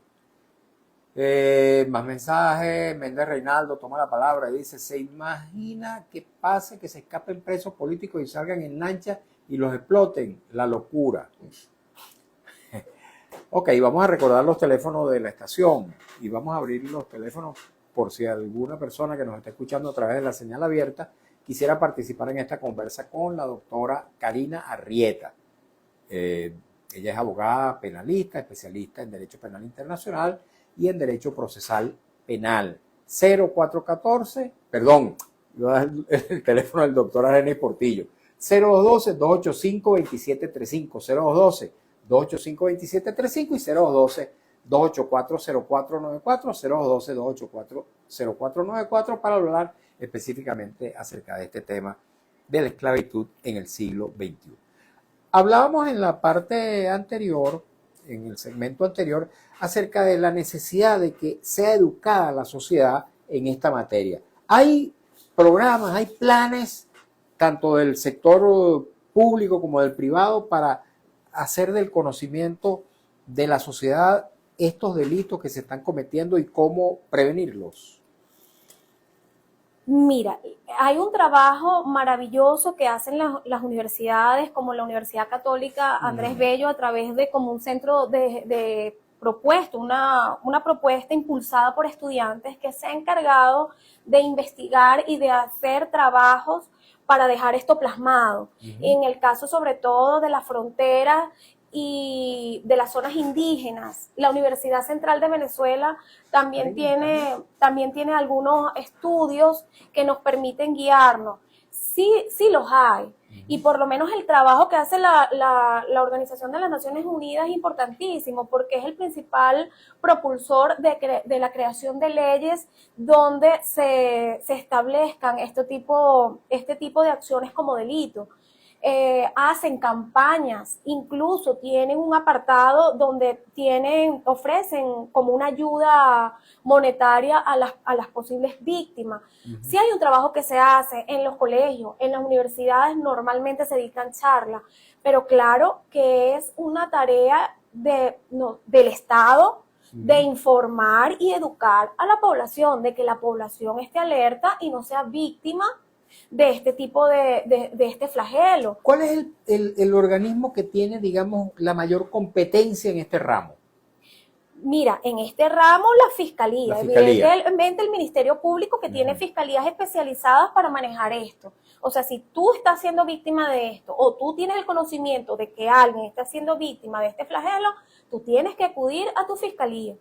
Más mensajes. Méndez Reinaldo toma la palabra y dice, ¿se imagina que pase que se escapen presos políticos y salgan en lancha y los exploten? La locura. Ok, vamos a recordar los teléfonos de la estación y vamos a abrir los teléfonos por si alguna persona que nos está escuchando a través de la señal abierta quisiera participar en esta conversa con la doctora Karina Arrieta. Ella es abogada penalista, especialista en Derecho Penal Internacional y en Derecho Procesal Penal. 0414, perdón, voy a dar el teléfono del doctor Arenis Portillo. 0212-285-2735, 0212-285-2735 y 0212-284-0494, 0212-284-0494 para hablar específicamente acerca de este tema de la esclavitud en el siglo XXI. Hablábamos en la parte anterior en el segmento anterior acerca de la necesidad de que sea educada la sociedad en esta materia. Hay programas, hay planes, tanto del sector público como del privado, para hacer del conocimiento de la sociedad estos delitos que se están cometiendo y cómo prevenirlos. Mira, hay un trabajo maravilloso que hacen las universidades, como la Universidad Católica Andrés Bello, a través de como un centro de propuesta, una propuesta impulsada por estudiantes que se ha encargado de investigar y de hacer trabajos para dejar esto plasmado. En el caso sobre todo de la frontera y de las zonas indígenas, la Universidad Central de Venezuela también tiene algunos estudios que nos permiten guiarnos. Sí los hay. Y por lo menos el trabajo que hace la Organización de las Naciones Unidas es importantísimo, porque es el principal propulsor de la creación de leyes donde se establezcan este tipo de acciones como delito. Hacen campañas, incluso tienen un apartado donde ofrecen como una ayuda monetaria a las posibles víctimas. Sí hay un trabajo que se hace en los colegios, en las universidades normalmente se dictan charlas, pero claro que es una tarea del Estado de informar y educar a la población, de que la población esté alerta y no sea víctima de este tipo de este flagelo. ¿Cuál es el organismo que tiene, digamos, la mayor competencia en este ramo? Mira, en este ramo la fiscalía. Evidentemente el Ministerio Público, que tiene fiscalías especializadas para manejar esto. O sea, si tú estás siendo víctima de esto o tú tienes el conocimiento de que alguien está siendo víctima de este flagelo, tú tienes que acudir a tu fiscalía.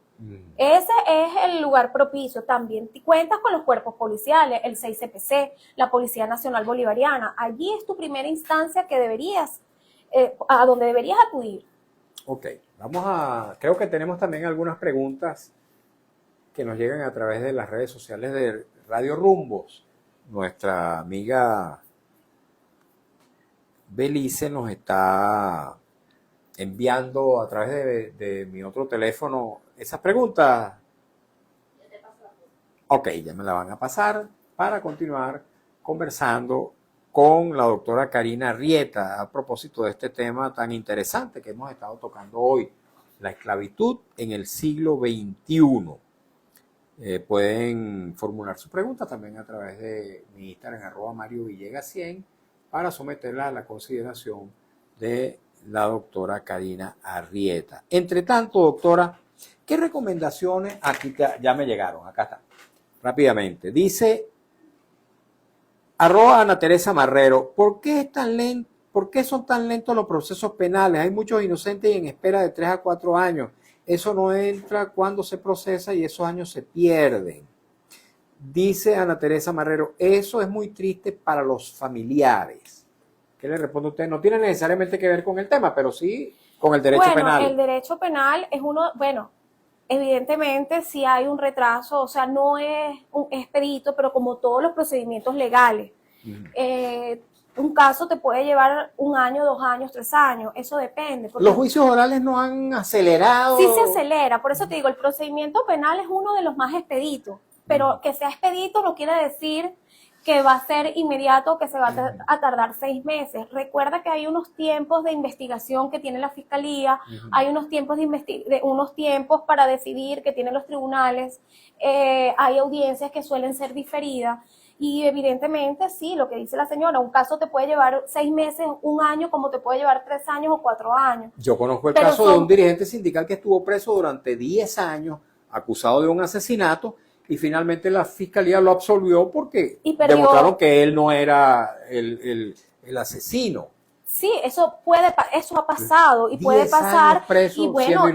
Ese es el lugar propicio. También cuentas con los cuerpos policiales, el 6CPC, la Policía Nacional Bolivariana. Allí es tu primera instancia que a donde deberías acudir. Ok, creo que tenemos también algunas preguntas que nos llegan a través de las redes sociales de Radio Rumbos. Nuestra amiga Belice nos está enviando a través de mi otro teléfono esas preguntas. Ok, ya me la van a pasar para continuar conversando con la doctora Karina Arrieta a propósito de este tema tan interesante que hemos estado tocando hoy, la esclavitud en el siglo XXI. Pueden formular sus preguntas también a través de mi Instagram, @MarioVillegas100, para someterla a la consideración de la doctora Karina Arrieta. Entre tanto, doctora, ¿qué recomendaciones? Aquí ya me llegaron, acá está. Rápidamente. Dice @Ana Teresa Marrero, ¿por qué son tan lentos los procesos penales? Hay muchos inocentes y en espera de 3 a 4 años. Eso no entra cuando se procesa y esos años se pierden. Dice Ana Teresa Marrero, eso es muy triste para los familiares. ¿Qué le responde usted? No tiene necesariamente que ver con el tema, pero sí con el derecho penal. El derecho penal es evidentemente sí hay un retraso, o sea, no es expedito, pero como todos los procedimientos legales. Un caso te puede llevar 1 año, 2 años, 3 años, eso depende. ¿Los juicios orales no han acelerado? Sí se acelera, por eso te digo, el procedimiento penal es uno de los más expeditos, pero que sea expedito no quiere decir que va a ser inmediato, que se va a tardar 6 meses. Recuerda que hay unos tiempos de investigación que tiene la Fiscalía, hay unos tiempos unos tiempos para decidir que tienen los tribunales, hay audiencias que suelen ser diferidas, y evidentemente sí, lo que dice la señora, un caso te puede llevar 6 meses, 1 año, como te puede llevar 3 años o 4 años. Yo conozco el caso de un dirigente sindical que estuvo preso durante 10 años, acusado de un asesinato, y finalmente la fiscalía lo absolvió porque demostraron que él no era el asesino. Sí, eso ha pasado y puede pasar, preso, y bueno,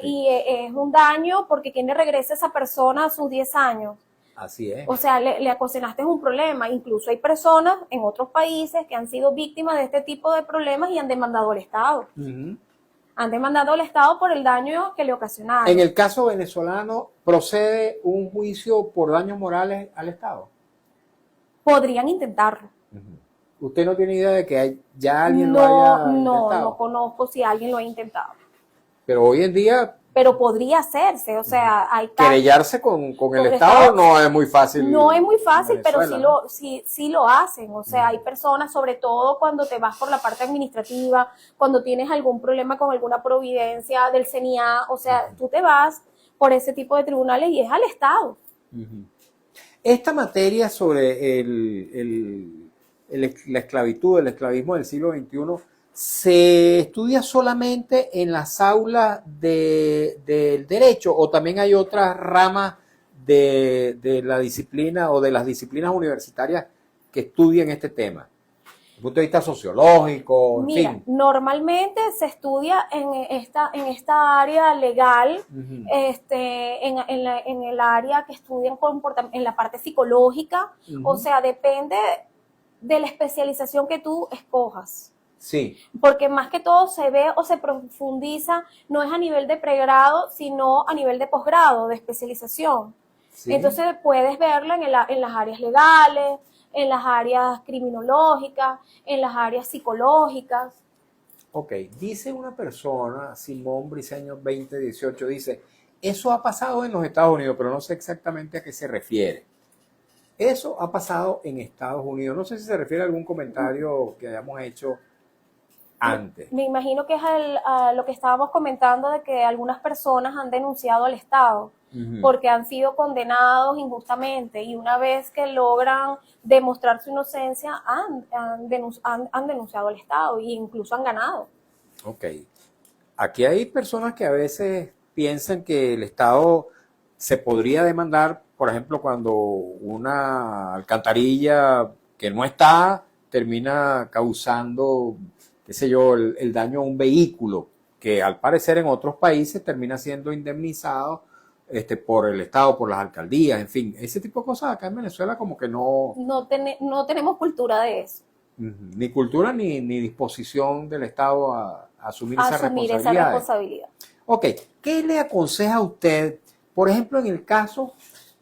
y es un daño porque ¿quién le regresa a esa persona a sus 10 años? Así es. O sea, le ocasionaste un problema. Incluso hay personas en otros países que han sido víctimas de este tipo de problemas y han demandado al Estado. Han demandado al Estado por el daño que le ocasionaron. En el caso venezolano, ¿procede un juicio por daños morales al Estado? Podrían intentarlo. ¿Usted no tiene idea de que ya alguien lo haya intentado? No conozco si alguien lo ha intentado. Pero hoy en día pero podría hacerse, o sea, hay querellarse con el el Estado Estado no es muy fácil. no es muy fácil, en pero Venezuela, sí lo hacen. O sea, hay personas, sobre todo cuando te vas por la parte administrativa, cuando tienes algún problema con alguna providencia del CNIA, o sea, tú te vas por ese tipo de tribunales y es al Estado. Ujú. Esta materia sobre la esclavitud, el esclavismo del siglo XXI, ¿se estudia solamente en las aulas del derecho o también hay otras ramas de la disciplina o de las disciplinas universitarias que estudian este tema? Desde el punto de vista sociológico, en Mira, fin. normalmente se estudia en esta área legal, Ujú. en el área que estudian en la parte psicológica, o Ujú. sea, depende de la especialización que tú escojas. Sí, Porque más que todo se ve o se profundiza, no es a nivel de pregrado, sino a nivel de posgrado, de especialización. sí. Entonces puedes verlo en las áreas legales, en las áreas criminológicas, en las áreas psicológicas. Ok, dice una persona, Simón Briceño 2018, dice, eso ha pasado en los Estados Unidos, pero no sé exactamente a qué se refiere. Eso ha pasado en Estados Unidos. No sé si se refiere a algún comentario que hayamos hecho antes. Me imagino que es a lo que estábamos comentando de que algunas personas han denunciado al Estado Ujú. porque han sido condenados injustamente y una vez que logran demostrar su inocencia han denunciado al Estado e incluso han ganado. Ok. Aquí hay personas que a veces piensan que el Estado se podría demandar, por ejemplo, cuando una alcantarilla que no está termina causando, qué sé yo, el daño a un vehículo, que al parecer en otros países termina siendo indemnizado por el Estado, por las alcaldías, en fin, ese tipo de cosas acá en Venezuela como que no, No tenemos cultura de eso, ni cultura ni disposición del Estado a asumir esas asumir esa responsabilidades. responsabilidad. Ok, ¿qué le aconseja a usted, por ejemplo, en el caso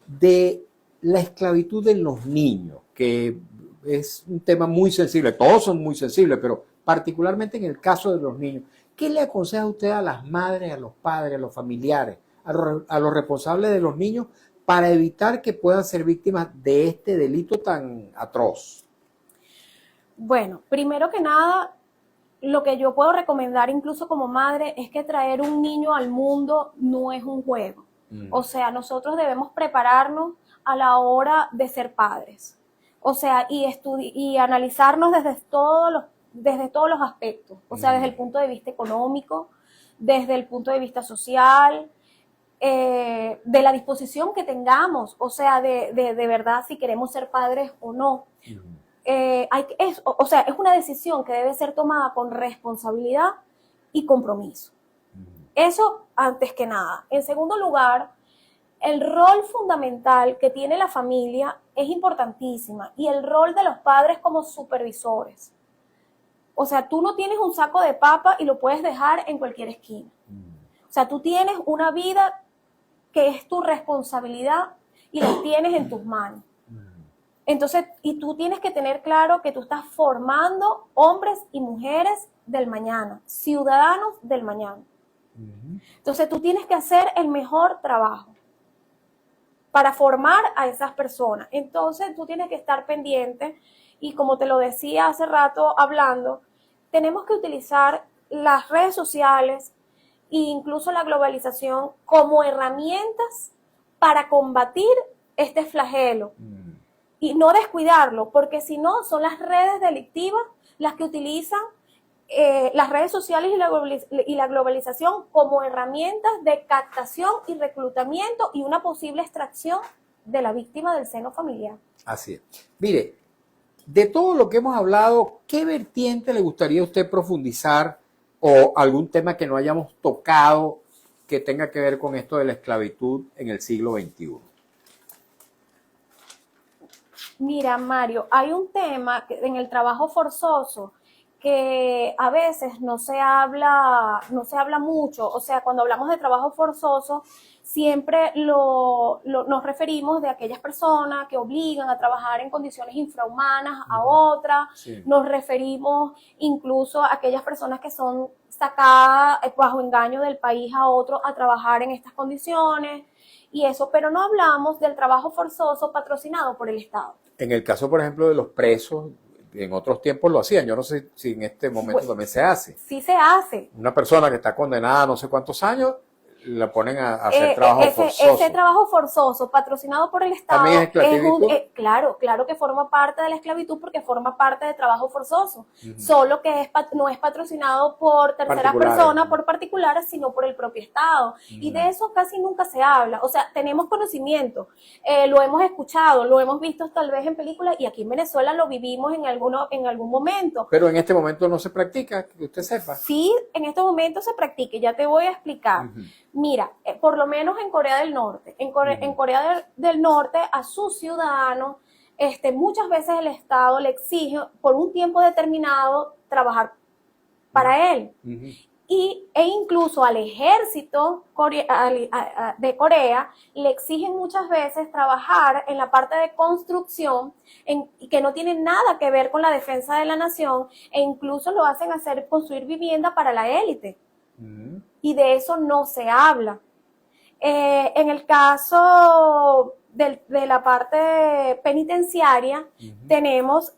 de la esclavitud de los niños, que es un tema muy sensible, todos son muy sensibles, pero particularmente en el caso de los niños, ¿qué le aconseja usted a las madres, a los padres, a los familiares, a los responsables de los niños para evitar que puedan ser víctimas de este delito tan atroz? Bueno, primero que nada, lo que yo puedo recomendar incluso como madre es que traer un niño al mundo no es un juego. O sea, nosotros debemos prepararnos a la hora de ser padres. O sea, y analizarnos desde todos los aspectos. O sea, desde el punto de vista económico, desde el punto de vista social, de la disposición que tengamos. O sea, de verdad si queremos ser padres o no. Es una decisión que debe ser tomada con responsabilidad y compromiso. Eso antes que nada. En segundo lugar, el rol fundamental que tiene la familia es importantísima y el rol de los padres como supervisores. O sea, tú no tienes un saco de papa y lo puedes dejar en cualquier esquina. O sea, tú tienes una vida que es tu responsabilidad y la tienes en tus manos. Entonces, y tú tienes que tener claro que tú estás formando hombres y mujeres del mañana, ciudadanos del mañana. Entonces, tú tienes que hacer el mejor trabajo para formar a esas personas. Entonces, tú tienes que estar pendiente y como te lo decía hace rato hablando, tenemos que utilizar las redes sociales e incluso la globalización como herramientas para combatir este flagelo. Y no descuidarlo, porque si no, son las redes delictivas las que utilizan las redes sociales y la globalización como herramientas de captación y reclutamiento y una posible extracción de la víctima del seno familiar. Así es. Mire, de todo lo que hemos hablado, ¿qué vertiente le gustaría a usted profundizar o algún tema que no hayamos tocado que tenga que ver con esto de la esclavitud en el siglo XXI? Mira, Mario, hay un tema en el trabajo forzoso que a veces no se habla mucho. O sea, cuando hablamos de trabajo forzoso, siempre nos referimos de aquellas personas que obligan a trabajar en condiciones infrahumanas a otras. Sí. Nos referimos incluso a aquellas personas que son sacada bajo engaño del país a otro a trabajar en estas condiciones y eso, pero no hablamos del trabajo forzoso patrocinado por el Estado. En el caso, por ejemplo, de los presos, en otros tiempos lo hacían. Yo no sé si en este momento Bueno, también se hace. sí se hace. Una persona que está condenada a no sé cuántos años, la ponen a hacer trabajo forzoso. Ese trabajo forzoso patrocinado por el Estado ¿También es esclavitud? claro que forma parte de la esclavitud porque forma parte de trabajo forzoso, solo que no es patrocinado por terceras Particulares. personas, por particulares, sino por el propio Estado. Y de eso casi nunca se habla. O sea, tenemos conocimiento, lo hemos escuchado, lo hemos visto tal vez en películas y aquí en Venezuela lo vivimos en algún momento. Pero en este momento no se practica, que usted sepa. Sí, en estos momentos se practica, ya te voy a explicar. Mira, por lo menos en Corea del Norte, en Corea del Norte a sus ciudadanos, muchas veces el Estado le exige por un tiempo determinado trabajar para él. E incluso al ejército de Corea le exigen muchas veces trabajar en la parte de construcción que no tiene nada que ver con la defensa de la nación e incluso lo hacen construir vivienda para la élite. Y de eso no se habla. En el caso de la parte penitenciaria, tenemos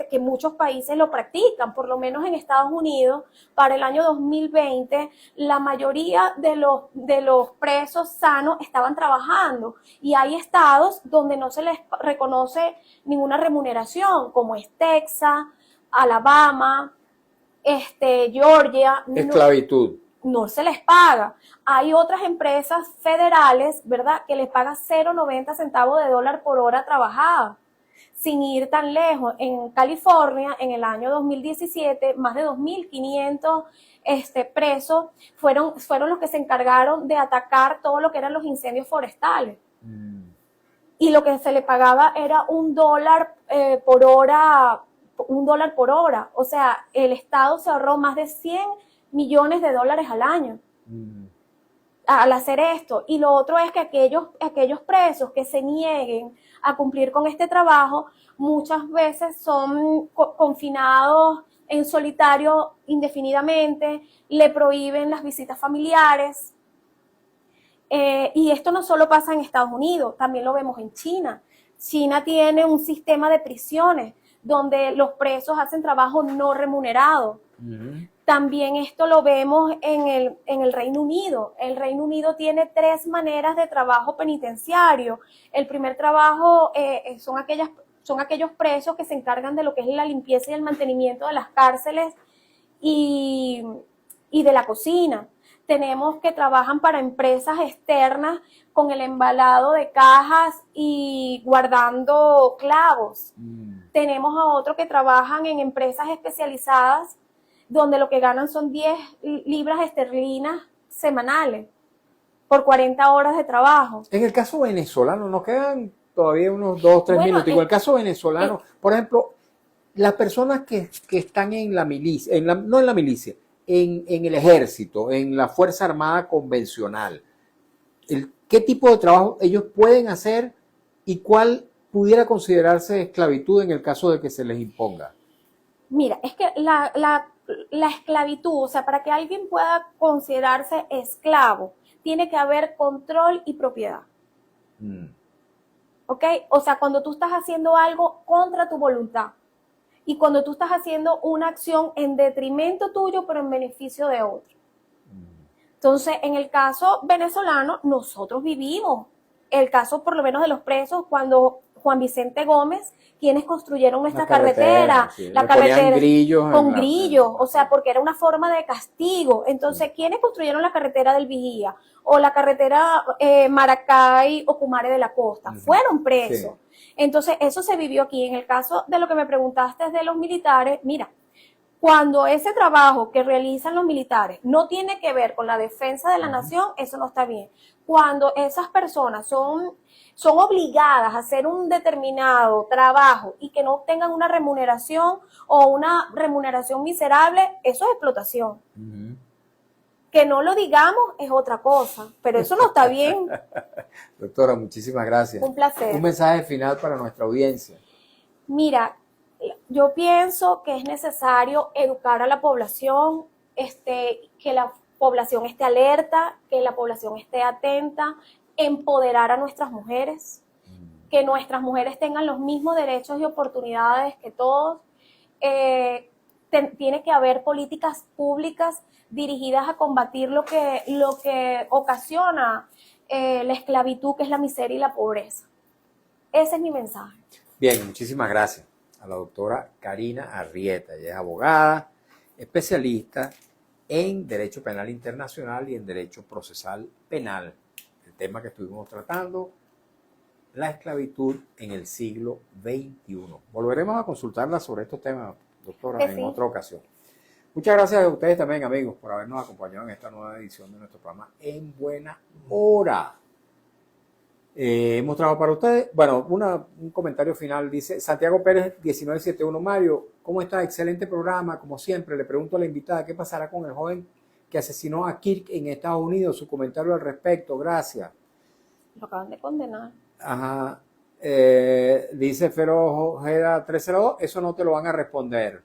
que muchos países lo practican, por lo menos en Estados Unidos, para el año 2020, la mayoría de los presos sanos estaban trabajando y hay estados donde no se les reconoce ninguna remuneración, como es Texas, Alabama, Georgia. Esclavitud. No se les paga. Hay otras empresas federales, ¿verdad?, que les pagan 0.90 centavos de dólar por hora trabajada. Sin ir tan lejos, en California, en el año 2017, más de 2.500 presos fueron los que se encargaron de atacar todo lo que eran los incendios forestales. Y lo que se le pagaba era $1 por hora, $1 por hora. O sea, el Estado se ahorró más de 100 millones de dólares al año al hacer esto. Y lo otro es que aquellos presos que se nieguen a cumplir con este trabajo muchas veces son confinados en solitario indefinidamente, le prohíben las visitas familiares. Y esto no solo pasa en Estados Unidos, también lo vemos en China. China tiene un sistema de prisiones donde los presos hacen trabajo no remunerado. También esto lo vemos en el Reino Unido. El Reino Unido tiene 3 maneras de trabajo penitenciario. El primer trabajo son aquellos presos que se encargan de lo que es la limpieza y el mantenimiento de las cárceles y de la cocina. Tenemos que trabajan para empresas externas con el embalado de cajas y guardando clavos. Tenemos a otros que trabajan en empresas especializadas donde lo que ganan son 10 libras esterlinas semanales por 40 horas de trabajo. En el caso venezolano, nos quedan todavía unos 2 o 3 minutos. En el caso venezolano, por ejemplo, las personas que están en la milicia, no en la milicia, en el ejército, en la Fuerza Armada convencional, ¿qué tipo de trabajo ellos pueden hacer y cuál pudiera considerarse esclavitud en el caso de que se les imponga? Mira, es que la esclavitud, o sea, para que alguien pueda considerarse esclavo, tiene que haber control y propiedad. ¿Ok? O sea, cuando tú estás haciendo algo contra tu voluntad y cuando tú estás haciendo una acción en detrimento tuyo, pero en beneficio de otro. Entonces, en el caso venezolano, nosotros vivimos el caso, por lo menos, de los presos cuando Juan Vicente Gómez, quienes construyeron nuestra carretera, sí. la carretera grillos con grillos, o sea, porque era una forma de castigo. Entonces, ¿quiénes construyeron la carretera del Vigía o la carretera Maracay o Cumare de la Costa? Fueron presos. Sí. Entonces, eso se vivió aquí. En el caso de lo que me preguntaste de los militares, mira, cuando ese trabajo que realizan los militares no tiene que ver con la defensa de la nación, eso no está bien. Cuando esas personas son obligadas a hacer un determinado trabajo y que no obtengan una remuneración o una remuneración miserable, eso es explotación. Que no lo digamos es otra cosa, pero eso no está bien. Doctora, muchísimas gracias. Un placer. Un mensaje final para nuestra audiencia. Mira, yo pienso que es necesario educar a la población que la población esté alerta, que la población esté atenta, empoderar a nuestras mujeres, que nuestras mujeres tengan los mismos derechos y oportunidades que todos. Tiene que haber políticas públicas dirigidas a combatir lo que ocasiona la esclavitud, que es la miseria y la pobreza. Ese es mi mensaje. Bien, muchísimas gracias a la doctora Karina Arrieta. Ella es abogada, especialista en Derecho Penal Internacional y en Derecho Procesal Penal. El tema que estuvimos tratando, la esclavitud en el siglo XXI. Volveremos a consultarla sobre estos temas, doctora, en otra ocasión. Muchas gracias a ustedes también, amigos, por habernos acompañado en esta nueva edición de nuestro programa En Buena Hora. Hemos trabajado para ustedes. Bueno, un comentario final. Dice Santiago Pérez 1971. Mario, ¿cómo está? Excelente programa. Como siempre, le pregunto a la invitada qué pasará con el joven que asesinó a Kirk en Estados Unidos. Su comentario al respecto. Gracias. Lo acaban de condenar. Ajá. Dice Fero Ojeda 302. Eso no te lo van a responder.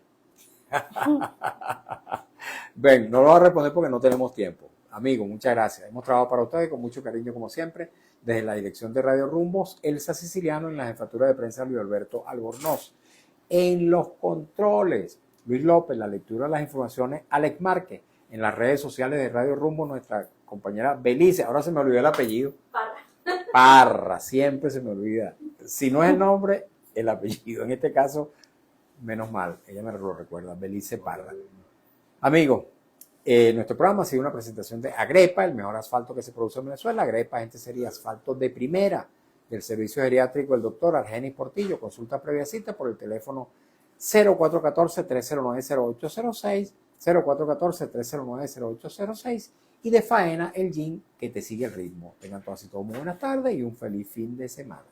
Ven, no lo va a responder porque no tenemos tiempo. Amigos, muchas gracias. Hemos trabajado para ustedes con mucho cariño, como siempre, desde la dirección de Radio Rumbos, Elsa Siciliano, en la jefatura de prensa, Luis Alberto Albornoz. En los controles, Luis López, la lectura de las informaciones, Alex Márquez. En las redes sociales de Radio Rumbo, nuestra compañera Belice. Ahora se me olvidó el apellido. Parra, siempre se me olvida. Si no es el nombre, el apellido. En este caso, menos mal, ella me lo recuerda, Belice Parra. Amigos, nuestro programa ha sido una presentación de Agrepa, el mejor asfalto que se produce en Venezuela. Agrepa, gente, sería asfalto de primera del servicio geriátrico del doctor Argenis Portillo. Consulta previa cita por el teléfono 0414-309-0806, 0414-309-0806 y de Faena, el gin que te sigue el ritmo. Tengan todas y todos muy buenas tardes y un feliz fin de semana.